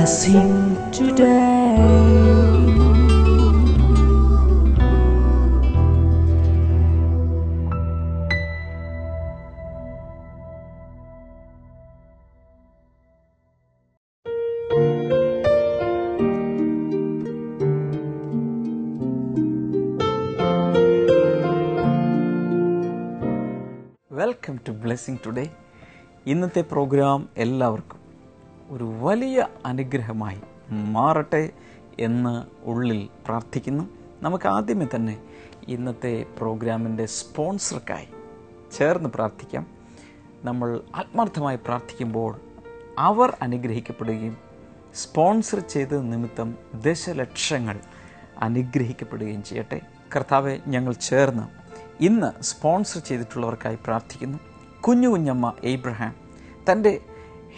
blessing today. Welcome to Blessing Today. ഇന്നത്തെ programme എല്ലാവർക്കും ഒരു വലിയ അനുഗ്രഹമായി മാറട്ടെ എന്ന് ഉള്ളിൽ പ്രാർത്ഥിക്കുന്നു. നമുക്ക് ആദ്യമേ തന്നെ ഇന്നത്തെ പ്രോഗ്രാമിൻ്റെ സ്പോൺസർക്കായി ചേർന്ന് പ്രാർത്ഥിക്കാം. നമ്മൾ ആത്മാർത്ഥമായി പ്രാർത്ഥിക്കുമ്പോൾ അവർ അനുഗ്രഹിക്കപ്പെടുകയും സ്പോൺസർ ചെയ്ത നിമിത്തം ദശലക്ഷങ്ങൾ അനുഗ്രഹിക്കപ്പെടുകയും ചെയ്യട്ടെ. കർത്താവെ, ഞങ്ങൾ ചേർന്ന് ഇന്ന് സ്പോൺസർ ചെയ്തിട്ടുള്ളവർക്കായി പ്രാർത്ഥിക്കുന്നു. കുഞ്ഞമ്മ എബ്രഹാം തൻ്റെ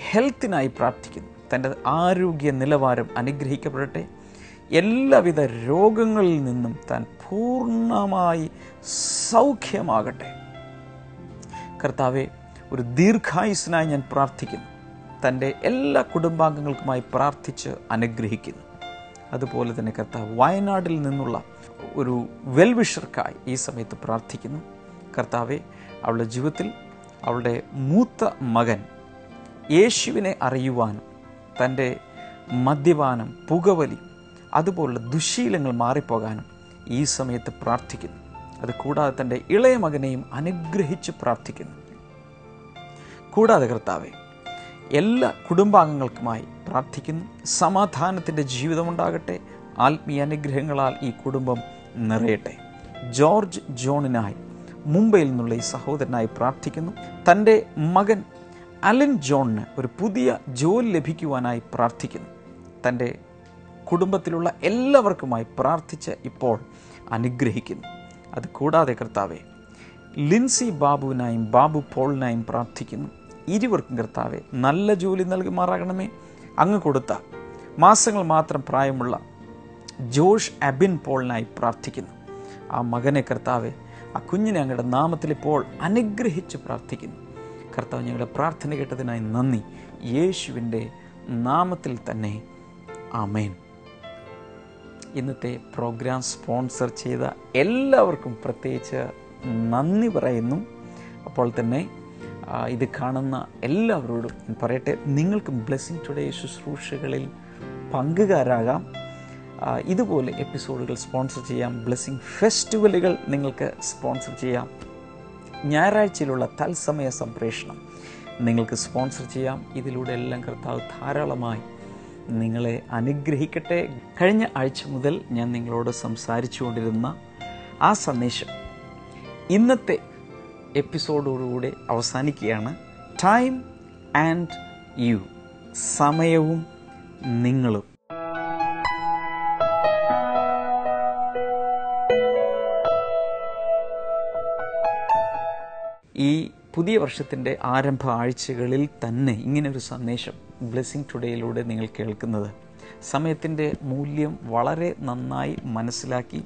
ഹെൽത്തിനായി പ്രാർത്ഥിക്കുന്നു. തൻ്റെ ആരോഗ്യ നിലവാരം അനുഗ്രഹിക്കപ്പെടട്ടെ. എല്ലാവിധ രോഗങ്ങളിൽ നിന്നും താൻ പൂർണ്ണമായി സൗഖ്യമാകട്ടെ. കർത്താവെ, ഒരു ദീർഘായുസ്സിനായി ഞാൻ പ്രാർത്ഥിക്കുന്നു. തൻ്റെ എല്ലാ കുടുംബാംഗങ്ങൾക്കുമായി പ്രാർത്ഥിച്ച് അനുഗ്രഹിക്കുന്നു. അതുപോലെ തന്നെ കർത്താവ്, വയനാട്ടിൽ നിന്നുള്ള ഒരു വെൽവിഷർക്കായി ഈ സമയത്ത് പ്രാർത്ഥിക്കുന്നു. കർത്താവെ, അവളുടെ ജീവിതത്തിൽ അവളുടെ മൂത്ത മകൻ യേശുവിനെ അറിയുവാനും തൻ്റെ മദ്യപാനം, പുകവലി, അതുപോലുള്ള ദുശ്ശീലങ്ങൾ മാറിപ്പോകാനും ഈ സമയത്ത് പ്രാർത്ഥിക്കുന്നു. അതുകൂടാതെ തൻ്റെ ഇളയ മകനെയും അനുഗ്രഹിച്ച് പ്രാർത്ഥിക്കുന്നു. കൂടാതെ കർത്താവെ, എല്ലാ കുടുംബാംഗങ്ങൾക്കുമായി പ്രാർത്ഥിക്കുന്നു. സമാധാനത്തിൻ്റെ ജീവിതമുണ്ടാകട്ടെ. ആത്മീയ അനുഗ്രഹങ്ങളാൽ ഈ കുടുംബം നിറയട്ടെ. ജോർജ് ജോണിനായി മുംബൈയിൽ നിന്നുള്ള ഈ സഹോദരനായി പ്രാർത്ഥിക്കുന്നു. തൻ്റെ മകൻ അലൻ ജോണിന് ഒരു പുതിയ ജോലി ലഭിക്കുവാനായി പ്രാർത്ഥിക്കുന്നു. തൻ്റെ കുടുംബത്തിലുള്ള എല്ലാവർക്കുമായി പ്രാർത്ഥിച്ച് ഇപ്പോൾ അനുഗ്രഹിക്കുന്നു. അതുകൂടാതെ കർത്താവെ, ലിൻസി ബാബുവിനായും ബാബു പോളിനായും പ്രാർത്ഥിക്കുന്നു. ഇരുവർക്കും കർത്താവെ നല്ല ജോലി നൽകുമാറാകണമേ. അങ്ങ് കൊടുത്ത മാസങ്ങൾ മാത്രം പ്രായമുള്ള ജോഷ് അബിൻ പോളിനായി പ്രാർത്ഥിക്കുന്നു. ആ മകനെ കർത്താവെ, ആ കുഞ്ഞിനെ അങ്ങയുടെ നാമത്തിൽ ഇപ്പോൾ അനുഗ്രഹിച്ച് പ്രാർത്ഥിക്കുന്നു. കർത്താവ്, ഞങ്ങളുടെ പ്രാർത്ഥന കേട്ടതിനായി നന്ദി. യേശുവിൻ്റെ നാമത്തിൽ തന്നെ ആമേൻ. ഇന്നത്തെ പ്രോഗ്രാം സ്പോൺസർ ചെയ്ത എല്ലാവർക്കും പ്രത്യേകിച്ച് നന്ദി പറയുന്നു. അപ്പോൾ തന്നെ ഇത് കാണുന്ന എല്ലാവരോടും ഞാൻ പറയട്ടെ, നിങ്ങൾക്കും ബ്ലെസ്സിങ് ടുഡേ ശുശ്രൂഷകളിൽ പങ്കുകാരാകാം. ഇതുപോലെ എപ്പിസോഡുകൾ സ്പോൺസർ ചെയ്യാം. ബ്ലെസ്സിങ് ഫെസ്റ്റിവലുകൾ നിങ്ങൾക്ക് സ്പോൺസർ ചെയ്യാം. ഞായറാഴ്ചയിലുള്ള തത്സമയ സംപ്രേഷണം നിങ്ങൾക്ക് സ്പോൺസർ ചെയ്യാം. ഇതിലൂടെ എല്ലാം കർത്താവ് ധാരാളമായി നിങ്ങളെ അനുഗ്രഹിക്കട്ടെ. കഴിഞ്ഞ ആഴ്ച മുതൽ ഞാൻ നിങ്ങളോട് സംസാരിച്ചു കൊണ്ടിരുന്ന ആ സന്ദേശം ഇന്നത്തെ എപ്പിസോഡോടുകൂടെ അവസാനിക്കുകയാണ്. ടൈം ആൻഡ് യു, സമയവും നിങ്ങളും. ഈ പുതിയ വർഷത്തിൻ്റെ ആരംഭ ആഴ്ചകളിൽ തന്നെ ഇങ്ങനൊരു സന്ദേശം ബ്ലെസ്സിങ് ടുഡേയിലൂടെ നിങ്ങൾ കേൾക്കുന്നത് സമയത്തിൻ്റെ മൂല്യം വളരെ നന്നായി മനസ്സിലാക്കി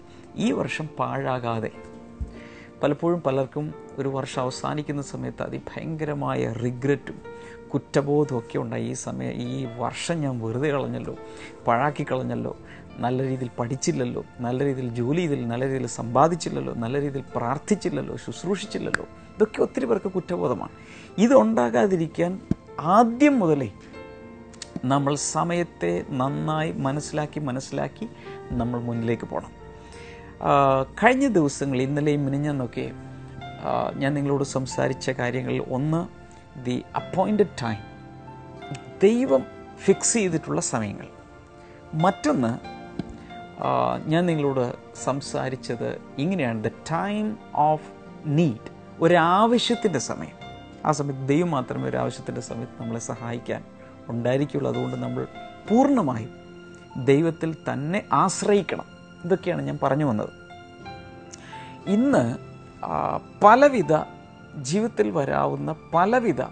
ഈ വർഷം പാഴാകാതെ, പലപ്പോഴും പലർക്കും ഒരു വർഷം അവസാനിക്കുന്ന സമയത്ത് അതിഭയങ്കരമായ റിഗ്രറ്റും കുറ്റബോധവും ഒക്കെ ഉണ്ടായി. ഈ വർഷം ഞാൻ വെറുതെ കളഞ്ഞല്ലോ, പാഴാക്കി കളഞ്ഞല്ലോ, നല്ല രീതിയിൽ പഠിച്ചില്ലല്ലോ, നല്ല രീതിയിൽ ജോലി ചെയ്തില്ല, നല്ല രീതിയിൽ സമ്പാദിച്ചില്ലല്ലോ, നല്ല രീതിയിൽ പ്രാർത്ഥിച്ചില്ലല്ലോ, ശുശ്രൂഷിച്ചില്ലല്ലോ. ഇതൊക്കെ ഒത്തിരി പേർക്ക് കുറ്റബോധമാണ്. ഇതുണ്ടാകാതിരിക്കാൻ ആദ്യം മുതലേ നമ്മൾ സമയത്തെ നന്നായി മനസ്സിലാക്കി നമ്മൾ മുന്നിലേക്ക് പോകണം. കഴിഞ്ഞ ദിവസങ്ങളിൽ, ഇന്നലെയും മിനിഞ്ഞാന്നൊക്കെ ഞാൻ നിങ്ങളോട് സംസാരിച്ച കാര്യങ്ങളിൽ ഒന്ന്, ദി അപ്പോയിൻറ്റഡ് ടൈം, ദൈവം ഫിക്സ് ചെയ്തിട്ടുള്ള സമയങ്ങൾ. മറ്റൊന്ന് ഞാൻ നിങ്ങളോട് സംസാരിച്ചത് ഇങ്ങനെയാണ്, ദ ടൈം ഓഫ് നീഡ്, ഒരാവശ്യത്തിൻ്റെ സമയം. ആ സമയത്ത് ദൈവം മാത്രമേ ഒരാവശ്യത്തിൻ്റെ സമയത്ത് നമ്മളെ സഹായിക്കാൻ ഉണ്ടായിരിക്കുള്ളൂ. അതുകൊണ്ട് നമ്മൾ പൂർണ്ണമായും ദൈവത്തിൽ തന്നെ ആശ്രയിക്കണം. ഇതൊക്കെയാണ് ഞാൻ പറഞ്ഞു വന്നത്. ഇന്ന് പലവിധ ജീവിതത്തിൽ വരാവുന്ന പലവിധ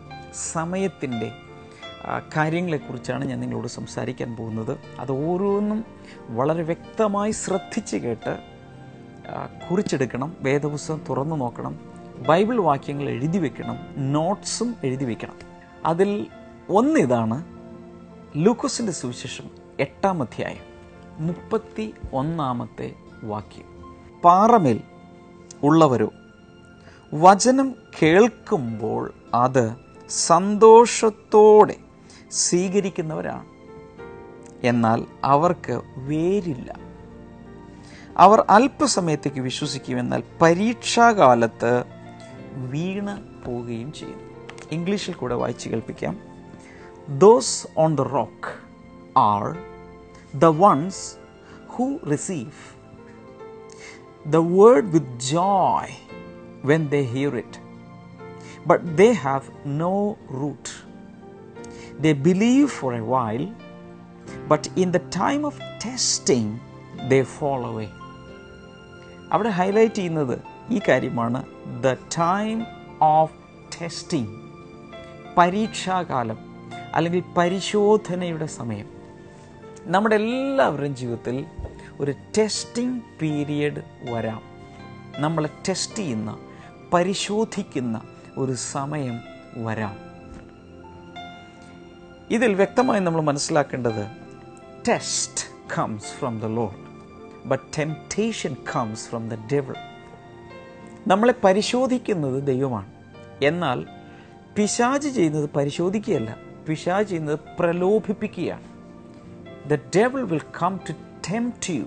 സമയത്തിൻ്റെ കാര്യങ്ങളെക്കുറിച്ചാണ് ഞാൻ നിങ്ങളോട് സംസാരിക്കാൻ പോകുന്നത്. അത് ഓരോന്നും വളരെ വ്യക്തമായി ശ്രദ്ധിച്ച് കേട്ട് കുറിച്ചെടുക്കണം. വേദപുസ്തകം തുറന്നു നോക്കണം. ബൈബിൾ വാക്യങ്ങൾ എഴുതി വെക്കണം. നോട്ട്സും എഴുതി വെക്കണം. അതിൽ ഒന്നിതാണ്, ലൂക്കോസിൻ്റെ സുവിശേഷം 8-ാം അധ്യായം 31-ാമത്തെ വാക്യം. പാറമേൽ ഉള്ളവരോ വചനം കേൾക്കുമ്പോൾ അത് സന്തോഷത്തോടെ സ്വീകരിക്കുന്നവരാണ്, എന്നാൽ അവർക്ക് വേരില്ല. അവർ അല്പസമയത്തേക്ക് വിശ്വസിക്കും, എന്നാൽ പരീക്ഷാകാലത്ത് വീണ് പോവുകയും ചെയ്യും. ഇംഗ്ലീഷിൽ കൂടെ വായിച്ച് കേൾപ്പിക്കാം. Those on the rock are the ones who receive the word with joy when they hear it, but they have no root. They believe for a while, but in the time of testing they fall away. അവിടെ highlight ചെയ്യുന്നത് ഈ കാര്യമാണ്. The time of testing, പരീക്ഷാകാലം അല്ലെങ്കിൽ പരിശോധനയുടെ സമയം. നമ്മുടെ എല്ലാവരുടെയും ജീവിതത്തിൽ ഒരു ടെസ്റ്റിംഗ് പീരിയഡ് വരാം. നമ്മളെ ടെസ്റ്റ് ചെയ്യുന്ന, പരിശോധിക്കുന്ന ഒരു സമയം വരാം. ഇതിൽ വ്യക്തമായി നമ്മൾ മനസ്സിലാക്കേണ്ടത്, test comes from the Lord, but temptation comes from the devil. നമ്മളെ പരിശോധിക്കുന്നത് ദൈവമാണ്, എന്നാൽ പിശാച് ചെയ്യുന്നത് പരിശോധിക്കുകയല്ല, പിശാച് ചെയ്യുന്നത് പ്രലോഭിപ്പിക്കുകയാണ്. The devil will come to tempt you.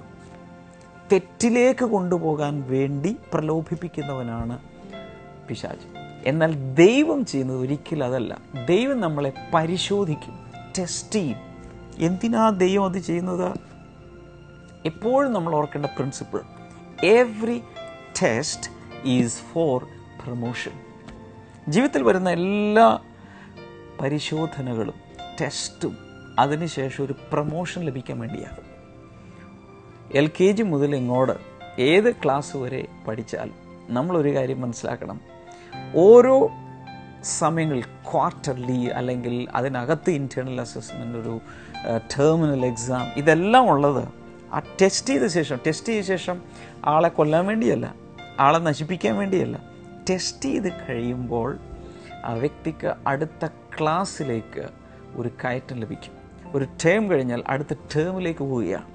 തെറ്റിലേക്ക് കൊണ്ടുപോകാൻ വേണ്ടി പ്രലോഭിപ്പിക്കുന്നവനാണ് പിശാച്. എന്നാൽ ദൈവം ചെയ്യുന്നത് ഒരിക്കലും അതല്ല. ദൈവം നമ്മളെ പരിശോധിക്കും, ടെസ്റ്റ് ചെയ്യും. എന്തിനാ ദൈവം അത് ചെയ്യുന്നത്? എപ്പോഴും നമ്മൾ ഓർക്കേണ്ട principle, every test is for promotion. ജീവിതത്തിൽ വരുന്ന എല്ലാ പരിശോധനകളും ടെസ്റ്റും അതിനുശേഷം ഒരു പ്രമോഷൻ ലഭിക്കാൻ വേണ്ടിയാണ്. LKG മുതൽ ഇങ്ങോട്ട് ഏത് ക്ലാസ് വരെ പഠിച്ചാലും നമ്മളൊരു കാര്യം മനസ്സിലാക്കണം. ഓരോ സമയങ്ങളിൽ ക്വാർട്ടർലി അല്ലെങ്കിൽ അതിനകത്ത് ഇൻറ്റേർണൽ അസസ്മെൻ്റ്, ഒരു ടെർമിനൽ എക്സാം, ഇതെല്ലാം ഉള്ളത് ആ ടെസ്റ്റ് ചെയ്ത ശേഷം ആളെ കൊല്ലാൻ വേണ്ടിയല്ല, ആളെ നശിപ്പിക്കാൻ വേണ്ടിയല്ല. ടെസ്റ്റ് ചെയ്ത് കഴിയുമ്പോൾ ആ വ്യക്തിക്ക് അടുത്ത ക്ലാസ്സിലേക്ക് ഒരു കയറ്റം ലഭിക്കും. ഒരു ടേം കഴിഞ്ഞാൽ അടുത്ത ടേമിലേക്ക് പോവുകയാണ്.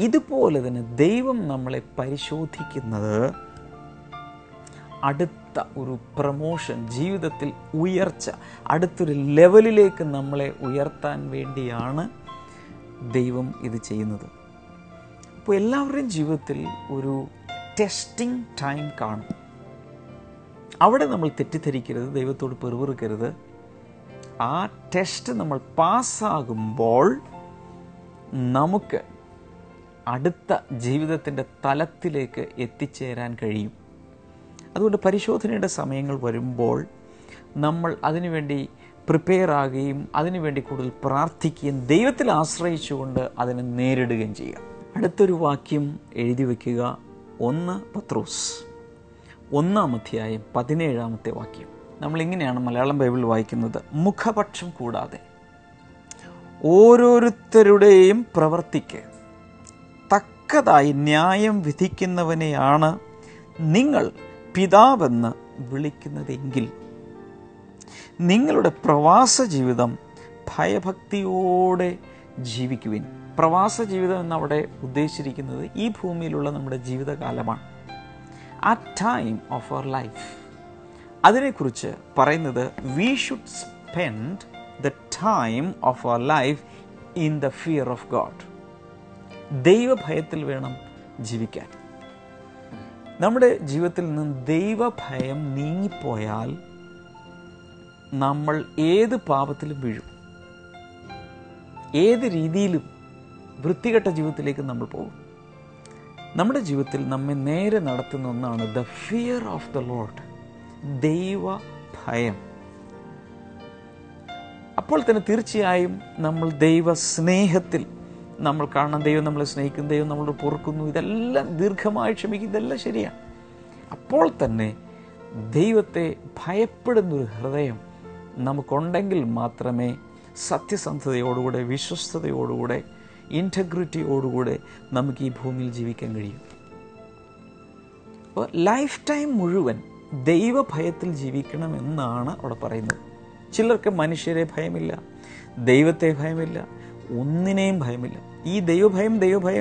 ഇതുപോലെ തന്നെ ദൈവം നമ്മളെ പരിശോധിക്കുന്നത് അടുത്ത ഒരു പ്രമോഷൻ, ജീവിതത്തിൽ ഉയർച്ച, അടുത്തൊരു ലെവലിലേക്ക് നമ്മളെ ഉയർത്താൻ വേണ്ടിയാണ് ദൈവം ഇത് ചെയ്യുന്നത്. അപ്പോൾ എല്ലാവരുടെയും ജീവിതത്തിൽ ഒരു ടെസ്റ്റിംഗ് ടൈം കാണും. അവിടെ നമ്മൾ തെറ്റിദ്ധരിക്കരുത്, ദൈവത്തോട് പെറുപിറുക്കരുത്. ആ ടെസ്റ്റ് നമ്മൾ പാസ്സാകുമ്പോൾ നമുക്ക് അടുത്ത ജീവിതത്തിൻ്റെ തലത്തിലേക്ക് എത്തിച്ചേരാൻ കഴിയും. അതുകൊണ്ട് പരിശോധനയുടെ സമയങ്ങൾ വരുമ്പോൾ നമ്മൾ അതിനുവേണ്ടി പ്രിപ്പയർ ആകുകയും അതിനുവേണ്ടി കൂടുതൽ പ്രാർത്ഥിക്കുകയും ദൈവത്തിൽ ആശ്രയിച്ചുകൊണ്ട് അതിനെ നേരിടുകയും ചെയ്യുക. അടുത്തൊരു വാക്യം എഴുതി വയ്ക്കുക. 1 പത്രോസ് 1-ാം അധ്യായം 17-ാമത്തെ വാക്യം. നമ്മളിങ്ങനെയാണ് മലയാളം ബൈബിൾ വായിക്കുന്നത്. മുഖപക്ഷം കൂടാതെ ഓരോരുത്തരുടെയും പ്രവൃത്തിക്ക് തക്കതായി ന്യായം വിധിക്കുന്നവനെയാണ് നിങ്ങൾ പിതാവെന്ന് വിളിക്കുന്നതെങ്കിൽ നിങ്ങളുടെ പ്രവാസ ജീവിതം ഭയഭക്തിയോടെ ജീവിക്കുവിൻ. പ്രവാസ ജീവിതം എന്നവിടെ ഉദ്ദേശിച്ചിരിക്കുന്നത് ഈ ഭൂമിയിലുള്ള നമ്മുടെ ജീവിതകാലമാണ്. ആ ടൈം ഓഫ് അവർ ലൈഫ്, അതിനെക്കുറിച്ച് പറയുന്നത് we should spend the time of our life in the fear of God. ദൈവഭയത്തിൽ വേണം ജീവിക്കാൻ. നമ്മുടെ ജീവിതത്തിൽ നിന്ന് ദൈവഭയം നീങ്ങിപ്പോയാൽ നമ്മൾ ഏത് പാപത്തിലും വീഴും, ഏത് രീതിയിലും വൃത്തികെട്ട ജീവിതത്തിലേക്ക് നമ്മൾ പോകും. നമ്മുടെ ജീവിതത്തിൽ നമ്മെ നേരെ നടത്തുന്ന ഒന്നാണ് the fear of the Lord, ദൈവഭയം. അപ്പോൾ തന്നെ തീർച്ചയായും നമ്മൾ ദൈവ സ്നേഹത്തിൽ നമ്മൾ കാണണം. ദൈവം നമ്മളെ സ്നേഹിക്കുന്നു, ദൈവം നമ്മളോട് പൊറുക്കുന്നു, ഇതെല്ലാം ദീർഘമായി ക്ഷമിക്കും, ഇതെല്ലാം ശരിയാണ്. അപ്പോൾ തന്നെ ദൈവത്തെ ഭയപ്പെടുന്നൊരു ഹൃദയം നമുക്കുണ്ടെങ്കിൽ മാത്രമേ സത്യസന്ധതയോടുകൂടെ, വിശ്വസ്തയോടുകൂടെ, ഇൻറ്റഗ്രിറ്റിയോടുകൂടെ നമുക്ക് ഈ ഭൂമിയിൽ ജീവിക്കാൻ കഴിയും. അപ്പോൾ ലൈഫ് ടൈം മുഴുവൻ ദൈവഭയത്തിൽ ജീവിക്കണമെന്നാണ് അവിടെ പറയുന്നത്. ചിലർക്ക് മനുഷ്യരെ ഭയമില്ല, ദൈവത്തെ ഭയമില്ല, ഒന്നിനെയും ഭയമില്ല. ഈ ദൈവഭയം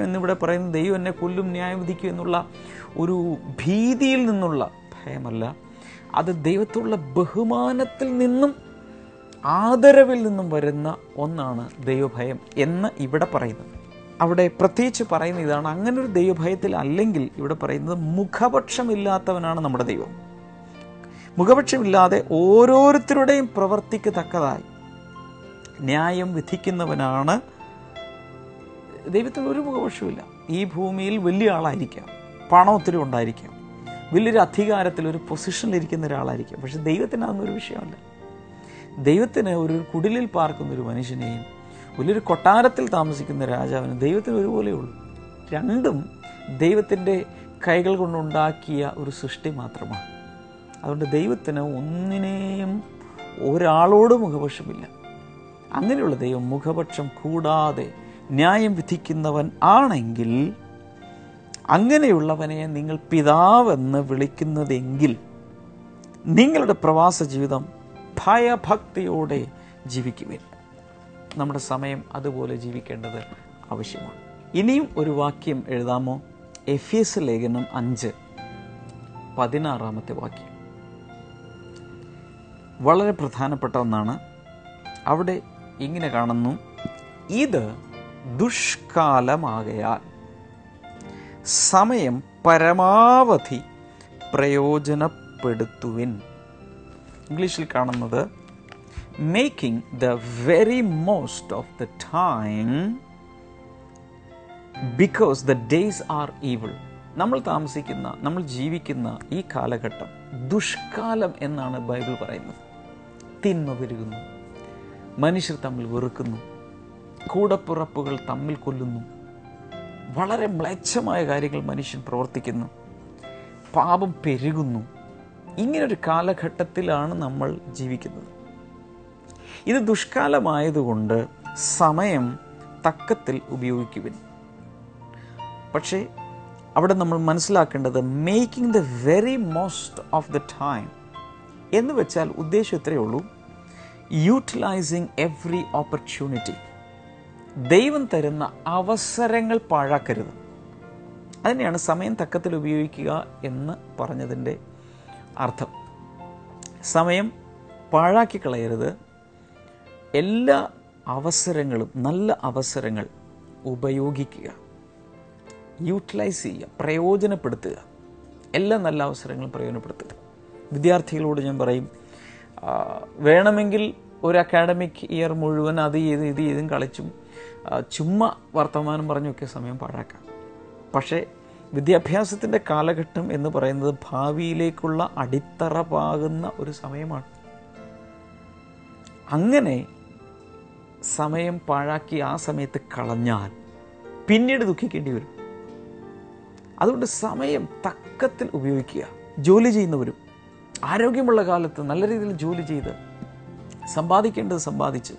എന്നിവിടെ പറയുന്നത് ദൈവം എന്നെ കൊല്ലും, ന്യായം വിധിക്കും എന്നുള്ള ഒരു ഭീതിയിൽ നിന്നുള്ള ഭയമല്ല. അത് ദൈവത്തോടുള്ള ബഹുമാനത്തിൽ നിന്നും ആദരവിൽ നിന്നും വരുന്ന ഒന്നാണ് ദൈവഭയം എന്ന് ഇവിടെ പറയുന്നത്. അവിടെ പ്രത്യേകിച്ച് പറയുന്ന ഇതാണ്, അങ്ങനെ ഒരു ദൈവഭയത്തിൽ അല്ലെങ്കിൽ ഇവിടെ പറയുന്നത് മുഖപക്ഷമില്ലാത്തവനാണ് നമ്മുടെ ദൈവം. മുഖപക്ഷമില്ലാതെ ഓരോരുത്തരുടെയും പ്രവർത്തിക്ക് തക്കതായി ന്യായം വിധിക്കുന്നവനാണ് ദൈവത്തിന്. ഒരു മുഖപക്ഷമില്ല. ഈ ഭൂമിയിൽ വലിയ ആളായിരിക്കാം, പണം ഒത്തിരി ഉണ്ടായിരിക്കാം, വലിയൊരു അധികാരത്തിൽ ഒരു പൊസിഷനിലിരിക്കുന്ന ഒരാളായിരിക്കാം. പക്ഷെ ദൈവത്തിന് അതൊന്നൊരു വിഷയമല്ല. ദൈവത്തിന് ഒരു കുടിലിൽ പാർക്കുന്നൊരു മനുഷ്യനെയും വലിയൊരു കൊട്ടാരത്തിൽ താമസിക്കുന്ന രാജാവിന് ദൈവത്തിന് ഒരുപോലെയുള്ളൂ. രണ്ടും ദൈവത്തിൻ്റെ കൈകൾ കൊണ്ടുണ്ടാക്കിയ ഒരു സൃഷ്ടി മാത്രമാണ്. അതുകൊണ്ട് ദൈവത്തിന് ഒന്നിനെയും ഒരാളോട് മുഖപക്ഷമില്ല. അങ്ങനെയുള്ള ദൈവം മുഖപക്ഷം കൂടാതെ ന്യായം വിധിക്കുന്നവൻ ആണെങ്കിൽ, അങ്ങനെയുള്ളവനെ നിങ്ങൾ പിതാവെന്ന് വിളിക്കുന്നതെങ്കിൽ നിങ്ങളുടെ പ്രവാസ ജീവിതം ഭയഭക്തിയോടെ ജീവിക്കുവിൻ. നമ്മുടെ സമയം അതുപോലെ ജീവിക്കേണ്ടത് ആവശ്യമാണ്. ഇനിയും ഒരു വാക്യം എഴുതാമോ? എഫേസ്യ ലേഖനം 5:16 വാക്യം വളരെ പ്രധാനപ്പെട്ട ഒന്നാണ്. അവിടെ ഇങ്ങനെ കാണുന്നു, ഇത് ദുഷ്കാലമാകയാൽ സമയം പരമാവധി പ്രയോജനപ്പെടുത്തുവിൻ. ഇംഗ്ലീഷിൽ കാണുന്നത് making the very most of the time because the days R evil. നമ്മൾ ജീവിക്കുന്ന ഈ കാലഘട്ടം ദുഷ്കാലം എന്നാണ് ബൈബിൾ പറയുന്നത്. തിന്മ പെരുകുന്നു, മനുഷ്യർ തമ്മിൽ വെറുക്കുന്നു, കൂടപ്പിറപ്പുകൾ തമ്മിൽ കൊല്ലുന്നു, വളരെ മ്ലേച്ഛമായ കാര്യങ്ങൾ മനുഷ്യൻ പ്രവർത്തിക്കുന്നു, പാപം പെരുകുന്നു. ഇങ്ങനൊരു കാലഘട്ടത്തിലാണ് നമ്മൾ ജീവിക്കുന്നത്. ഇത് ദുഷ്കാലമായതുകൊണ്ട് സമയം തക്കത്തിൽ ഉപയോഗിക്കുവിൻ. പക്ഷേ അവിടെ നമ്മൾ മനസ്സിലാക്കേണ്ടത് making the very most of the time എന്ന് വെച്ചാൽ ഉദ്ദേശം ഇത്രയേ ഉള്ളൂ, യൂട്ടിലൈസിങ് എവറി ഓപ്പർച്യൂണിറ്റി. ദൈവം തരുന്ന അവസരങ്ങൾ പാഴാക്കരുത്. അതിനെയാണ് സമയം തക്കത്തിൽ ഉപയോഗിക്കുക എന്ന് പറഞ്ഞതിൻ്റെ അർത്ഥം. സമയം പാഴാക്കി കളയരുത്. എല്ലാ അവസരങ്ങളും, നല്ല അവസരങ്ങൾ ഉപയോഗിക്കുക, യൂട്ടിലൈസ് ചെയ്യുക, പ്രയോജനപ്പെടുത്തുക. എല്ലാ നല്ല അവസരങ്ങളും പ്രയോജനപ്പെടുത്തുക. വിദ്യാർത്ഥികളോട് ഞാൻ പറയും, വേണമെങ്കിൽ ഒരു അക്കാഡമിക് ഇയർ മുഴുവൻ അത് ചെയ്തും കളിച്ചും ചുമ്മാ വർത്തമാനം പറഞ്ഞൊക്കെ സമയം പാഴാക്കാം. പക്ഷേ വിദ്യാഭ്യാസത്തിൻ്റെ കാലഘട്ടം എന്ന് പറയുന്നത് ഭാവിയിലേക്കുള്ള അടിത്തറ പാകുന്ന ഒരു സമയമാണ്. അങ്ങനെ സമയം പാഴാക്കി ആ സമയത്ത് കളഞ്ഞാൽ പിന്നീട് ദുഃഖിക്കേണ്ടി വരും. അതുകൊണ്ട് സമയം തക്കത്തിൽ ഉപയോഗിക്കുക. ജോലി ചെയ്യുന്നവരും ആരോഗ്യമുള്ള കാലത്ത് നല്ല രീതിയിൽ ജോലി ചെയ്ത് സമ്പാദിക്കേണ്ടത് സമ്പാദിച്ച്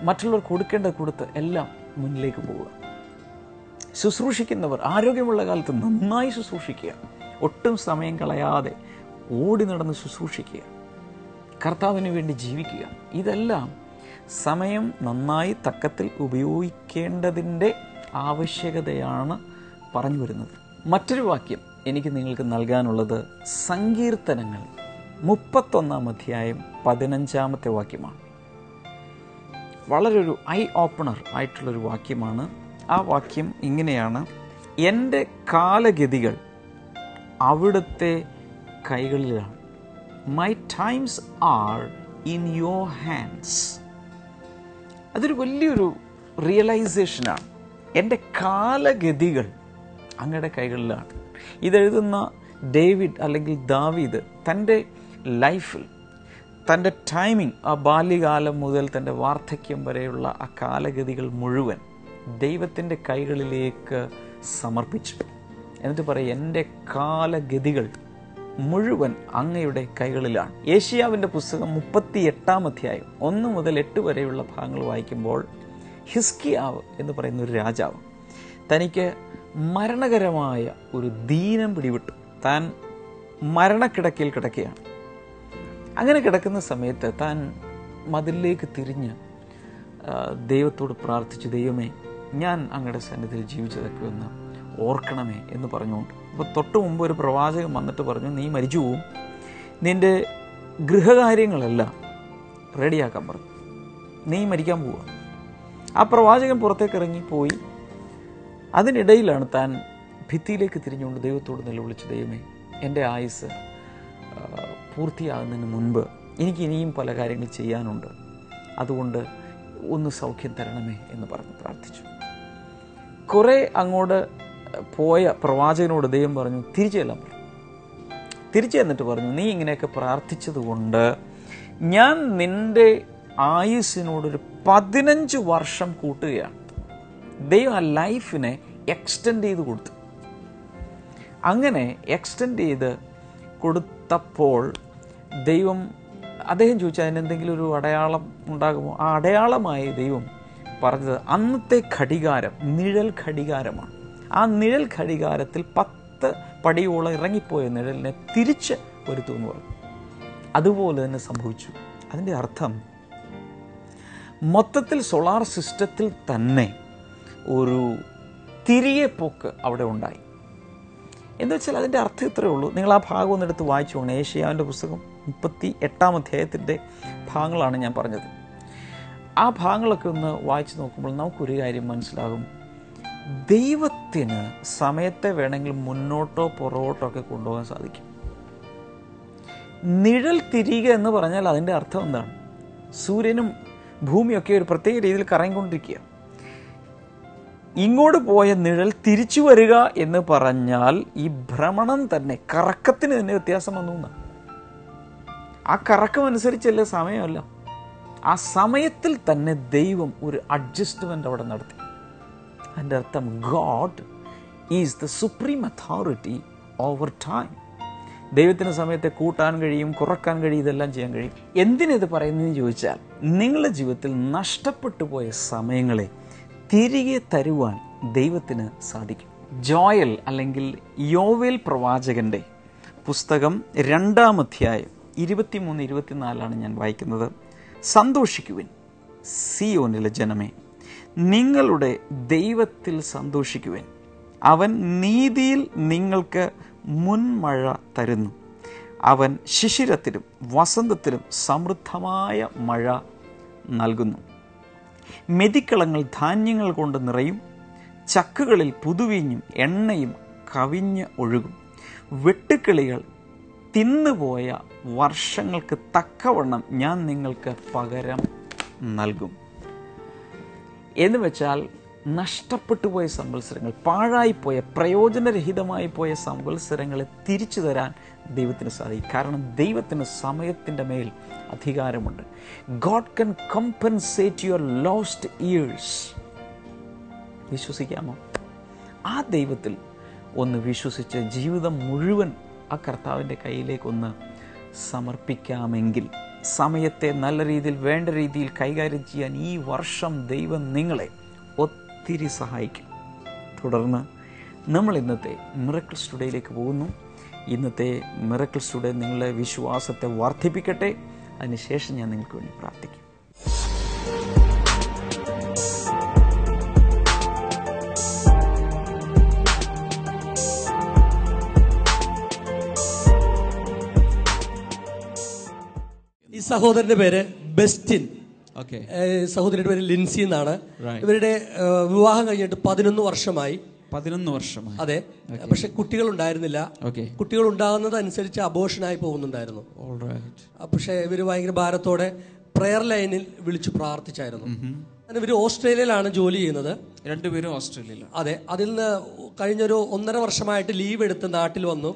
മറ്റുള്ളവർ കൊടുക്കേണ്ടത് കൊടുത്ത് എല്ലാം മുന്നിലേക്ക് പോവുക. ശുശ്രൂഷിക്കുന്നവർ ആരോഗ്യമുള്ള കാലത്ത് നന്നായി ശുശ്രൂഷിക്കുക. ഒട്ടും സമയം കളയാതെ ഓടി നടന്ന് ശുശ്രൂഷിക്കുക. കർത്താവിന് വേണ്ടി ജീവിക്കുക. ഇതെല്ലാം സമയം നന്നായി തക്കത്തിൽ ഉപയോഗിക്കേണ്ടതിൻ്റെ ആവശ്യകതയാണ് പറഞ്ഞു വരുന്നത്. മറ്റൊരു വാക്യം എനിക്ക് നിങ്ങൾക്ക് നൽകാനുള്ളത് സങ്കീർത്തനങ്ങൾ 31 വാക്യമാണ്. വളരെ ഒരു ഐ ഓപ്പണർ ആയിട്ടുള്ളൊരു വാക്യമാണ്. ആ വാക്യം ഇങ്ങനെയാണ്, എൻ്റെ കാലഗതികൾ അവിടുത്തെ കൈകളിലാണ്. My times are in your hands. അതൊരു വലിയൊരു റിയലൈസേഷനാണ്. എൻ്റെ കാലഗതികൾ അങ്ങയുടെ കൈകളിലാണ്. ഇതെഴുതുന്ന ഡേവിഡ് അല്ലെങ്കിൽ ദാവീദ് തൻ്റെ ലൈഫിൽ തൻ്റെ ടൈമിംഗ്, ആ ബാല്യകാലം മുതൽ തൻ്റെ വാർദ്ധക്യം വരെയുള്ള ആ കാലഗതികൾ മുഴുവൻ ദൈവത്തിൻ്റെ കൈകളിലേക്ക് സമർപ്പിച്ചു. എന്നിട്ട് പറയും, എൻ്റെ കാലഗതികൾ മുഴുവൻ അങ്ങയുടെ കൈകളിലാണ്. യെശയ്യാവിൻ്റെ പുസ്തകം 38 1 മുതൽ 8 വരെയുള്ള ഭാഗങ്ങൾ വായിക്കുമ്പോൾ ഹിസ്കിയാവ് എന്ന് പറയുന്ന ഒരു രാജാവ് തനിക്ക് മരണകരമായ ഒരു ദീനം പിടിവിട്ടു. താൻ മരണക്കിടക്കയിൽ കിടക്കുകയാണ്. അങ്ങനെ കിടക്കുന്ന സമയത്ത് താൻ മതിലിലേക്ക് തിരിഞ്ഞ് ദൈവത്തോട് പ്രാർത്ഥിച്ചു, ദൈവമേ ഞാൻ അങ്ങയുടെ സന്നിധിയിൽ ജീവിച്ചതൊക്കെ ഒന്ന് ഓർക്കണമേ എന്ന് പറഞ്ഞുകൊണ്ട്. അപ്പോൾ തൊട്ട് മുമ്പ് ഒരു പ്രവാചകൻ വന്നിട്ട് പറഞ്ഞു, നീ മരിച്ചു പോവും, നിൻ്റെ ഗൃഹകാര്യങ്ങളെല്ലാം റെഡിയാക്കാൻ പറഞ്ഞു, നീ മരിക്കാൻ പോവുക. ആ പ്രവാചകൻ പുറത്തേക്ക് ഇറങ്ങിപ്പോയി. അതിനിടയിലാണ് താൻ ഭിത്തിയിലേക്ക് തിരിഞ്ഞുകൊണ്ട് ദൈവത്തോട് നിലവിളിച്ചു, ദൈവമേ എൻ്റെ ആയുസ് പൂർത്തിയാകുന്നതിന് മുൻപ് എനിക്ക് ഇനിയും പല കാര്യങ്ങൾ ചെയ്യാനുണ്ട്, അതുകൊണ്ട് ഒന്ന് സൗഖ്യം തരണമേ എന്ന് പറഞ്ഞ് പ്രാർത്ഥിച്ചു. കുറേ അങ്ങോട്ട് പോയ പ്രവാചകനോട് ദൈവം പറഞ്ഞു, തിരിച്ചു ചെല്ലാൻ പറഞ്ഞു. തിരിച്ചു ചെന്നിട്ട് പറഞ്ഞു, നീ ഇങ്ങനെയൊക്കെ പ്രാർത്ഥിച്ചതുകൊണ്ട് ഞാൻ നിൻ്റെ ആയുസ്സിനോടൊരു 15 വർഷം കൂട്ടുകയാണ്. ദൈവം ആ ലൈഫിനെ എക്സ്റ്റെൻഡ് ചെയ്ത് കൊടുത്തു. അങ്ങനെ എക്സ്റ്റെൻഡ് ചെയ്ത് കൊടുത്തപ്പോൾ ദൈവം, അദ്ദേഹം ചോദിച്ചു അതിനെന്തെങ്കിലും ഒരു അടയാളം ഉണ്ടാകുമോ? ആ അടയാളമായി ദൈവം പറഞ്ഞത് അന്നത്തെ ഘടികാരം നിഴൽ ഘടികാരമാണ്. ആ നിഴൽ ഘടികാരത്തിൽ 10 പടിയോളം ഇറങ്ങിപ്പോയ നിഴലിനെ തിരിച്ച് വരുത്തുമെന്ന് പറഞ്ഞു. അതുപോലെ തന്നെ സംഭവിച്ചു. അതിൻ്റെ അർത്ഥം മൊത്തത്തിൽ സോളാർ സിസ്റ്റത്തിൽ തന്നെ ഒരു തിരികെ പോക്ക് അവിടെ ഉണ്ടായി. എന്ന് വെച്ചാൽ അതിൻ്റെ അർത്ഥം ഇത്രയേ ഉള്ളൂ. നിങ്ങൾ ആ ഭാഗം ഒന്നെടുത്ത് വായിച്ചു പോകണം. ഏശയ്യാവിൻ്റെ പുസ്തകം 38-ാം അധ്യായത്തിൻ്റെ ഭാഗങ്ങളാണ് ഞാൻ പറഞ്ഞത്. ആ ഭാഗങ്ങളൊക്കെ ഒന്ന് വായിച്ചു നോക്കുമ്പോൾ നമുക്കൊരു കാര്യം മനസ്സിലാകും. ദൈവത്തിന് സമയത്തെ വേണമെങ്കിൽ മുന്നോട്ടോ പുറകോട്ടോ ഒക്കെ കൊണ്ടുപോകാൻ സാധിക്കും. നിഴൽ തിരികെ എന്ന് പറഞ്ഞാൽ അതിൻ്റെ അർത്ഥം എന്താണ്? സൂര്യനും ഭൂമിയൊക്കെ ഒരു പ്രത്യേക രീതിയിൽ കറങ്ങിക്കൊണ്ടിരിക്കുക. ഇങ്ങോട്ട് പോയ നിഴൽ തിരിച്ചു വരിക എന്ന് പറഞ്ഞാൽ ഈ ഭ്രമണം തന്നെ, കറക്കത്തിന് തന്നെ വ്യത്യാസം വന്നു എന്നാണ്. ആ കറക്കം അനുസരിച്ചല്ലേ സമയമല്ല, ആ സമയത്തിൽ തന്നെ ദൈവം ഒരു അഡ്ജസ്റ്റ്മെന്റ് അവിടെ നടത്തി. അതിൻ്റെ അർത്ഥം God is the supreme authority over time. ദൈവത്തിന് സമയത്തെ കൂട്ടാൻ കഴിയും, കുറക്കാൻ കഴിയും, ഇതെല്ലാം ചെയ്യാൻ കഴിയും. എന്തിനത് പറയുന്നതെന്ന് ചോദിച്ചാൽ, നിങ്ങളുടെ ജീവിതത്തിൽ നഷ്ടപ്പെട്ടു പോയ സമയങ്ങളെ തിരികെ തരുവാൻ ദൈവത്തിന് സാധിക്കും. ജോയൽ അല്ലെങ്കിൽ യോവേൽ പ്രവാചകന്റെ പുസ്തകം 2-ാം അധ്യായം 23-24 ഞാൻ വായിക്കുന്നത്. സന്തോഷിക്കുവിൻ സിയോനിലെ ജനമേ, നിങ്ങളുടെ ദൈവത്തിൽ സന്തോഷിക്കുവിൻ. അവൻ നീതിയിൽ നിങ്ങൾക്ക് മുൻമഴ തരുന്നു. അവൻ ശിശിരത്തിലും വസന്തത്തിലും സമൃദ്ധമായ മഴ നൽകുന്നു. മെതിക്കളങ്ങൾ ധാന്യങ്ങൾ കൊണ്ട് നിറയും. ചക്കുകളിൽ പുതുവീഞ്ഞും എണ്ണയും കവിഞ്ഞ് ഒഴുകും. വെട്ടുക്കിളികൾ തിന്നുപോയ വർഷങ്ങൾക്ക് തക്കവണ്ണം ഞാൻ നിങ്ങൾക്ക് പകരം നൽകും. എന്ന് വെച്ചാൽ നഷ്ടപ്പെട്ടു പോയ സംവത്സരങ്ങൾ, പാഴായിപ്പോയ, പ്രയോജനരഹിതമായി പോയ സംവത്സരങ്ങളെ തിരിച്ചു തരാൻ ദൈവത്തിന് സാധിക്കും. കാരണം ദൈവത്തിന് സമയത്തിൻ്റെ മേൽ അധികാരമുണ്ട്. God can compensate your lost years. വിശ്വസിക്കാമോ? ആ ദൈവത്തിൽ ഒന്ന് വിശ്വസിച്ച് ജീവിതം മുഴുവൻ ആ കർത്താവിൻ്റെ കയ്യിലേക്കൊന്ന് സമർപ്പിക്കാമെങ്കിൽ സമയത്തെ നല്ല രീതിയിൽ, വേണ്ട രീതിയിൽ കൈകാര്യം ചെയ്യാൻ ഈ വർഷം ദൈവം നിങ്ങളെ ഒത്തിരി സഹായിക്കും. തുടർന്ന് നമ്മൾ ഇന്നത്തെ മിറക്കിൾസ് ടുഡേയിലേക്ക് പോകുന്നു. ഇന്നത്തെ മിറക്കിൾസ് ടുഡേ നിങ്ങളുടെ വിശ്വാസത്തെ വർദ്ധിപ്പിക്കട്ടെ. അതിനുശേഷം ഞാൻ നിങ്ങൾക്ക് വേണ്ടി പ്രാർത്ഥിക്കും. ഈ സഹോദരന്റെ പേര് ബെസ്റ്റിൻ, സഹോദരിയുടെ പേര് ലിൻസി എന്നാണ്. ഇവരുടെ വിവാഹം കഴിഞ്ഞിട്ട് 11 വർഷമായി. 11 വർഷമായി. അതെ. പക്ഷെ കുട്ടികൾ ഉണ്ടായിരുന്നില്ല. കുട്ടികൾ ഉണ്ടാകുന്നത് അനുസരിച്ച് അബോഷനായി പോകുന്നുണ്ടായിരുന്നു. പക്ഷെ ഇവര് ഭയങ്കര ഭാരത്തോടെ പ്രെയർ ലൈനിൽ വിളിച്ചു പ്രാർത്ഥിച്ചായിരുന്നു. ഇവര് ഓസ്ട്രേലിയയിലാണ് ജോലി ചെയ്യുന്നത്. രണ്ടുപേരും ഓസ്ട്രേലിയയിലാണ്. അതെ. അതിൽ നിന്ന് കഴിഞ്ഞൊരു 1.5 വർഷമായിട്ട് ലീവ് എടുത്ത് നാട്ടിൽ വന്നു.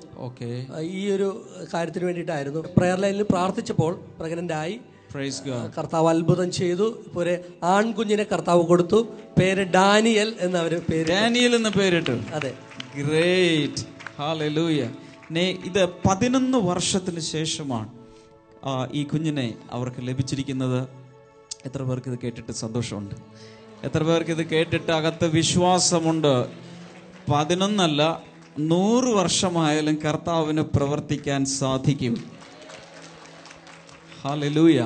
ഈ ഒരു കാര്യത്തിന് വേണ്ടിയിട്ടായിരുന്നു. പ്രെയർ ലൈനിൽ പ്രാർത്ഥിച്ചപ്പോൾ പ്രഗ്നന്റ് ആയി. കർത്താവ് അത്ഭുതം ചെയ്തു. ഇപ്പോൾ ഒരു ആൺകുഞ്ഞിനെ കർത്താവ് കൊടുത്തു. പേര് ഡാനിയൽ എന്ന് അവര് ഡാനിയൽ എന്ന് പേരിട്ടു. അതെ. ഗ്രേറ്റ്. ഹല്ലേലൂയ. ഇത് 11 വർഷത്തിന് ശേഷമാണ് ഈ കുഞ്ഞിനെ അവർക്ക് ലഭിച്ചിരിക്കുന്നത്. എത്ര പേർക്ക് ഇത് കേട്ടിട്ട് സന്തോഷമുണ്ട്? എത്ര പേർക്ക് ഇത് കേട്ടിട്ട് അകത്ത് വിശ്വാസമുണ്ട്? 11 അല്ല, 100 വർഷമായാലും കർത്താവിന് പ്രവർത്തിക്കാൻ സാധിക്കും. ഹല്ലേലൂയ.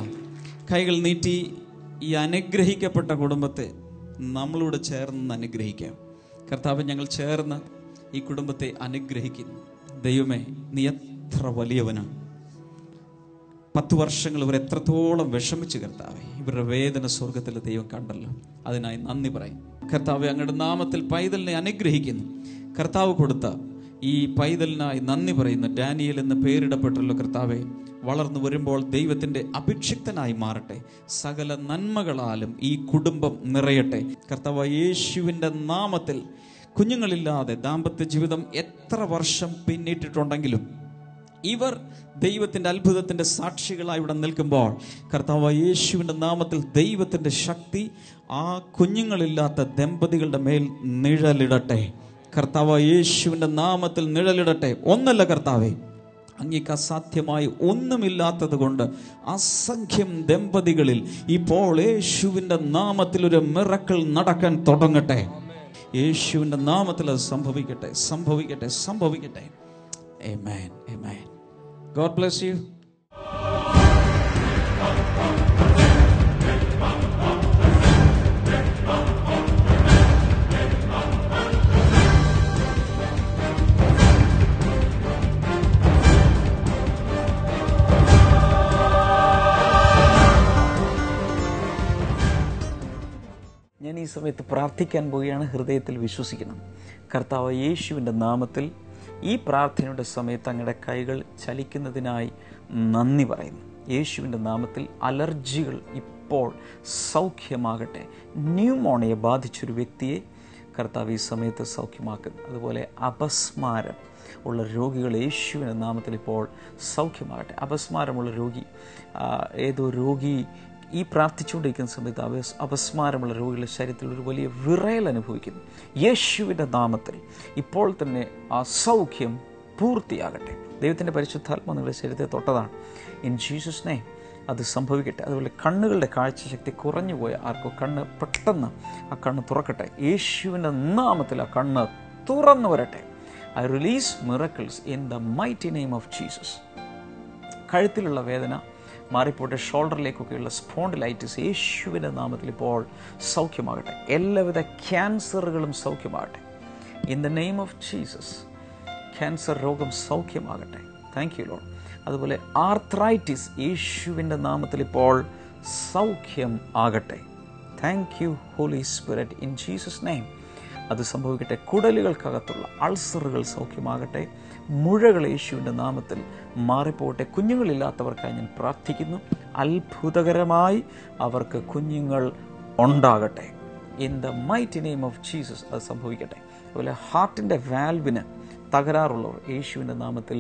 കൈകൾ നീട്ടി ഈ അനുഗ്രഹിക്കപ്പെട്ട കുടുംബത്തെ നമ്മളോട് ചേർന്ന് അനുഗ്രഹിക്കാം. കർത്താവ്, ഞങ്ങൾ ചേർന്ന് ഈ കുടുംബത്തെ അനുഗ്രഹിക്കുന്നു. ദൈവമേ, നീ എത്ര വലിയവനാണ്. 10 വർഷങ്ങൾ ഇവർ എത്രത്തോളം വിഷമിച്ച് കർത്താവെ, ഇവരുടെ വേദന സ്വർഗത്തിൽ ദൈവം കണ്ടല്ലോ. അതിനായി നന്ദി പറയും. കർത്താവെ, അങ്ങയുടെ നാമത്തിൽ പൈതലിനെ അനുഗ്രഹിക്കുന്നു. കർത്താവ് കൊടുത്ത ഈ പൈതലിനായി നന്ദി പറയുന്നു. ഡാനിയൽ എന്ന് പേരിടപ്പെട്ടല്ലോ കർത്താവെ. വളർന്നു വരുമ്പോൾ ദൈവത്തിൻ്റെ അഭിഷിക്തനായി മാറട്ടെ. സകല നന്മകളാലും ഈ കുടുംബം നിറയട്ടെ. കർത്താവ്, യേശുവിൻ്റെ നാമത്തിൽ കുഞ്ഞുങ്ങളില്ലാതെ ദാമ്പത്യ ജീവിതം എത്ര വർഷം പിന്നിട്ടിട്ടുണ്ടെങ്കിലും ഇവർ ദൈവത്തിൻ്റെ അത്ഭുതത്തിൻ്റെ സാക്ഷികളായി ഇവിടെ നിൽക്കുമ്പോൾ കർത്താവ് യേശുവിൻ്റെ നാമത്തിൽ ദൈവത്തിൻ്റെ ശക്തി ആ കുഞ്ഞുങ്ങളില്ലാത്ത ദമ്പതികളുടെ മേൽ നിഴലിടട്ടെ. കർത്താവ് യേശുവിൻ്റെ നാമത്തിൽ നിഴലിടട്ടെ. ഒന്നല്ല കർത്താവേ, അങ്ങേക്ക് അസാധ്യമായി ഒന്നുമില്ലാത്തത് കൊണ്ട് അസംഖ്യം ദമ്പതികളിൽ ഇപ്പോൾ യേശുവിൻ്റെ നാമത്തിൽ ഒരു മിറക്കിൾ നടക്കാൻ തുടങ്ങട്ടെ. യേശുവിൻ്റെ നാമത്തിൽ അത് സംഭവിക്കട്ടെ, സംഭവിക്കട്ടെ, സംഭവിക്കട്ടെ. ആമേൻ, ആമേൻ. God bless you. ഞാൻ ഈ സമയത്ത് പ്രാർത്ഥിക്കാൻ പോവുകയാണ്. ഹൃദയത്തിൽ വിശ്വസിക്കണം. കർത്താവ് യേശുവിൻ്റെ നാമത്തിൽ ഈ പ്രാർത്ഥനയുടെ സമയത്ത് അങ്ങയുടെ കൈകൾ ചലിക്കുന്നതിനായി നന്ദി പറയുന്നു. യേശുവിൻ്റെ നാമത്തിൽ അലർജികൾ ഇപ്പോൾ സൗഖ്യമാകട്ടെ. ന്യൂമോണിയ ബാധിച്ചൊരു വ്യക്തിയെ കർത്താവ് ഈ സമയത്ത് സൗഖ്യമാക്കുന്നു. അതുപോലെ അപസ്മാരം ഉള്ള രോഗികൾ യേശുവിൻ്റെ നാമത്തിൽ ഇപ്പോൾ സൗഖ്യമാകട്ടെ. അപസ്മാരമുള്ള രോഗി, ഏതോ രോഗി ഈ പ്രാർത്ഥിച്ചുകൊണ്ടിരിക്കുന്ന സമയത്ത് അപസ്മാരമുള്ള രോഗികളുടെ ശരീരത്തിൽ ഒരു വലിയ വിറയൽ അനുഭവിക്കുന്നു. യേശുവിൻ്റെ നാമത്തിൽ ഇപ്പോൾ തന്നെ ആ സൗഖ്യം പൂർത്തിയാകട്ടെ. ദൈവത്തിൻ്റെ പരിശുദ്ധാത്മ നിങ്ങളുടെ ശരീരത്തെ തൊട്ടതാണ്. ഇൻ ജീസസ് നെയിം അത് സംഭവിക്കട്ടെ. അതുപോലെ കണ്ണുകളുടെ കാഴ്ചശക്തി കുറഞ്ഞുപോയ ആർക്കോ കണ്ണ് പെട്ടെന്ന് ആ കണ്ണ് തുറക്കട്ടെ. യേശുവിൻ്റെ നാമത്തിൽ ആ കണ്ണ് തുറന്നു വരട്ടെ. I release miracles in the mighty name of Jesus. കഴുത്തിലുള്ള വേദന മാറിപ്പോട്ടെ. ഷോൾഡറിലേക്കൊക്കെയുള്ള സ്പോണ്ടിലൈറ്റിസ് യേശുവിൻ്റെ നാമത്തിൽ ഇപ്പോൾ സൗഖ്യമാകട്ടെ. എല്ലാവിധ ക്യാൻസറുകളും സൗഖ്യമാകട്ടെ. In the name of Jesus cancer രോഗം സൗഖ്യമാകട്ടെ. Thank you Lord. അതുപോലെ ആർത്രൈറ്റിസ് യേശുവിൻ്റെ നാമത്തിൽ ഇപ്പോൾ സൗഖ്യം ആകട്ടെ. Thank you Holy Spirit. In Jesus name അത് സംഭവിക്കട്ടെ. കുടലുകൾക്കകത്തുള്ള അൾസറുകൾ സൗഖ്യമാകട്ടെ. മുഴകൾ യേശുവിൻ്റെ നാമത്തിൽ മാറിപ്പോകട്ടെ. കുഞ്ഞുങ്ങളില്ലാത്തവർക്കായി ഞാൻ പ്രാർത്ഥിക്കുന്നു. അത്ഭുതകരമായി അവർക്ക് കുഞ്ഞുങ്ങൾ ഉണ്ടാകട്ടെ. In the mighty name of Jesus അത് സംഭവിക്കട്ടെ. അതുപോലെ ഹാർട്ടിൻ്റെ വാൽവിന് തകരാറുള്ളവർ യേശുവിൻ്റെ നാമത്തിൽ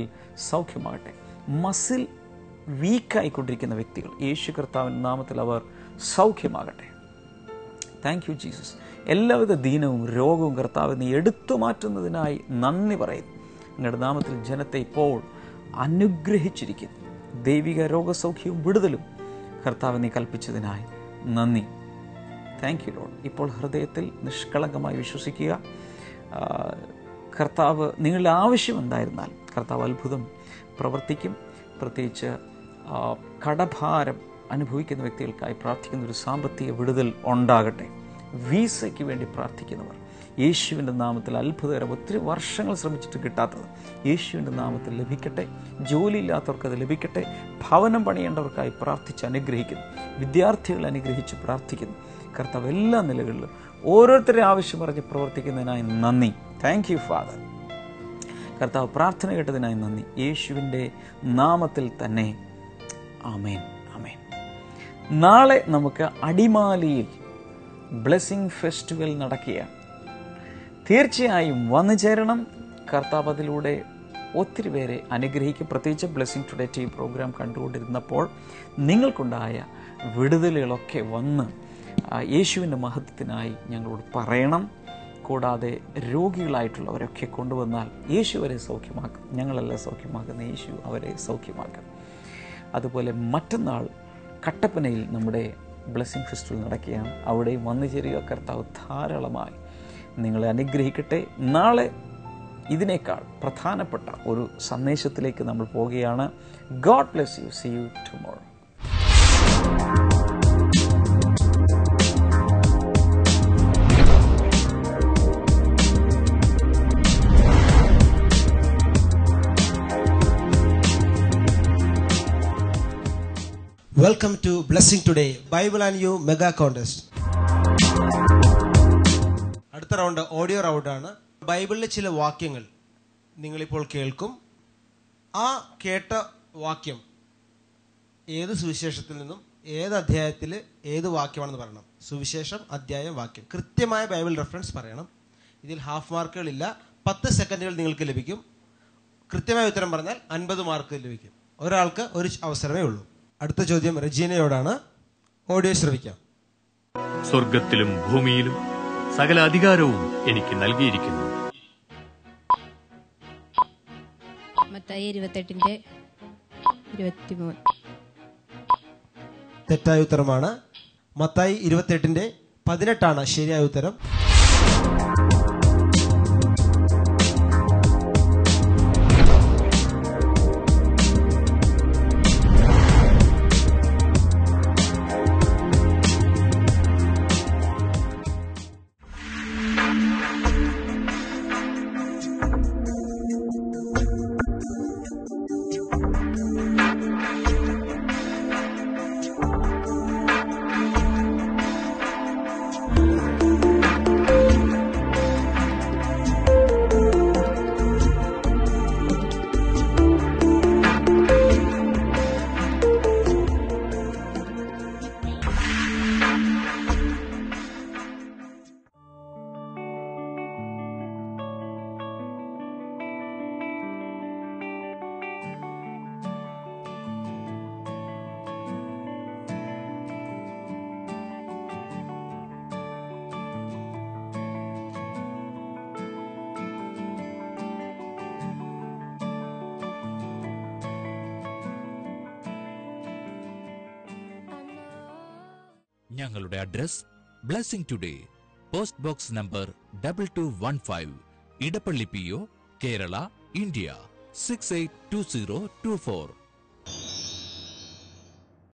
സൗഖ്യമാകട്ടെ. മസിൽ വീക്കായിക്കൊണ്ടിരിക്കുന്ന വ്യക്തികൾ യേശു കർത്താവിൻ്റെ നാമത്തിൽ അവർ സൗഖ്യമാകട്ടെ. Thank you Jesus. എല്ലാവിധ ദീനവും രോഗവും കർത്താവ് നീ എടുത്തു മാറ്റുന്നതിനായി നന്ദി പറയുന്നു. അങ്ങയുടെ നാമത്തിൽ ജനത്തെ ഇപ്പോൾ അനുഗ്രഹിച്ചിരിക്കുന്നു. ദൈവിക രോഗസൗഖ്യവും വിടുതലും കർത്താവ് നീ കൽപ്പിച്ചതിനായി നന്ദി. Thank you Lord. ഇപ്പോൾ ഹൃദയത്തിൽ നിഷ്കളങ്കമായി വിശ്വസിക്കുക. കർത്താവ് നിങ്ങളുടെ ആവശ്യം എന്തായിരുന്നാൽ കർത്താവ് അത്ഭുതം പ്രവർത്തിക്കും. പ്രത്യേകിച്ച് കടഭാരം അനുഭവിക്കുന്ന വ്യക്തികൾക്കായി പ്രാർത്ഥിക്കുന്ന ഒരു സാമ്പത്തിക വിടുതൽ ഉണ്ടാകട്ടെ. വീസയ്ക്ക് വേണ്ടി പ്രാർത്ഥിക്കുന്നവർ യേശുവിൻ്റെ നാമത്തിൽ അത്ഭുതകരം, ഒത്തിരി വർഷങ്ങൾ ശ്രമിച്ചിട്ട് കിട്ടാത്തത് യേശുവിൻ്റെ നാമത്തിൽ ലഭിക്കട്ടെ. ജോലിയില്ലാത്തവർക്ക് അത് ലഭിക്കട്ടെ. ഭവനം പണിയേണ്ടവർക്കായി പ്രാർത്ഥിച്ച് അനുഗ്രഹിക്കുന്നു. വിദ്യാർത്ഥികൾ അനുഗ്രഹിച്ച് പ്രാർത്ഥിക്കുന്നു. കർത്താവ് എല്ലാ നിലകളിലും ഓരോരുത്തരുടെ ആവശ്യം പറഞ്ഞ് പ്രവർത്തിക്കുന്നതിനായി നന്ദി. Thank you father. കർത്താവ് പ്രാർത്ഥന കേട്ടതിനായി നന്ദി. യേശുവിൻ്റെ നാമത്തിൽ തന്നെ ആമേൻ, ആമേൻ. നാളെ നമുക്ക് അടിമാലിയിൽ ബ്ലെസ്സിംഗ് ഫെസ്റ്റിവൽ നടക്കുകയാണ്. തീർച്ചയായും വന്നു ചേരണം. കർത്താവ് അതിലൂടെ ഒത്തിരി പേരെ അനുഗ്രഹിക്കും. പ്രത്യേകിച്ച് ബ്ലെസ്സിംഗ് ടുഡേ ടി പ്രോഗ്രാം കണ്ടുകൊണ്ടിരുന്നപ്പോൾ നിങ്ങൾക്കുണ്ടായ വിടുതലുകളൊക്കെ വന്ന് യേശുവിൻ്റെ മഹത്വത്തിനായി ഞങ്ങളോട് പറയണം. കൂടാതെ രോഗികളായിട്ടുള്ളവരൊക്കെ കൊണ്ടുവന്നാൽ യേശു അവരെ സൗഖ്യമാക്കും. ഞങ്ങളല്ല സൗഖ്യമാക്കുന്ന, യേശു അവരെ സൗഖ്യമാക്കും. അതുപോലെ മറ്റന്നാൾ കട്ടപ്പനയിൽ നമ്മുടെ ബ്ലെസ്സിംഗ് ഫെസ്റ്റിവൽ നടക്കുകയാണ്. അവിടെയും വന്നു ചേരുക. കർത്താവ് ധാരാളമായി നിങ്ങളെ അനുഗ്രഹിക്കട്ടെ. നാളെ ഇതിനേക്കാൾ പ്രധാനപ്പെട്ട ഒരു സന്ദേശത്തിലേക്ക് നമ്മൾ പോവുകയാണ്. God bless you. See you tomorrow. Welcome to Blessing Today, Bible and You Mega Contest. അടുത്ത റൗണ്ട് ഓഡിയോ റൗണ്ടാണ്. ബൈബിളിലെ ചില വാക്യങ്ങൾ നിങ്ങളിപ്പോൾ കേൾക്കും. ആ കേട്ട വാക്യം ഏത് സുവിശേഷത്തിൽ നിന്നും ഏത് അധ്യായത്തിൽ ഏത് വാക്യമാണെന്ന് പറയണം. സുവിശേഷം, അധ്യായം, വാക്യം. കൃത്യമായ ബൈബിൾ റെഫറൻസ് പറയണം. ഇതിൽ ഹാഫ് മാർക്കുകളില്ല. 10 സെക്കൻഡുകൾ നിങ്ങൾക്ക് ലഭിക്കും. കൃത്യമായ ഉത്തരം പറഞ്ഞാൽ 50 മാർക്ക് ലഭിക്കും. ഒരാൾക്ക് ഒരു അവസരമേ ഉള്ളൂ. അടുത്ത ചോദ്യം റെജീനയോടാണ്. ഓഡിയോ ശ്രവിക്കാം. സ്വർഗത്തിലും ഭൂമിയിലും സകല അധികാരവും എനിക്ക് നൽകിയിരിക്കുന്നു. മത്തായി 28:23. തെറ്റായ ഉത്തരമാണ്. മത്തായി 28:18 ശരിയായ ഉത്തരം. ഞങ്ങളുടെ address blessing today, post box number 2215, Edappally PO, Kerala, India 682024.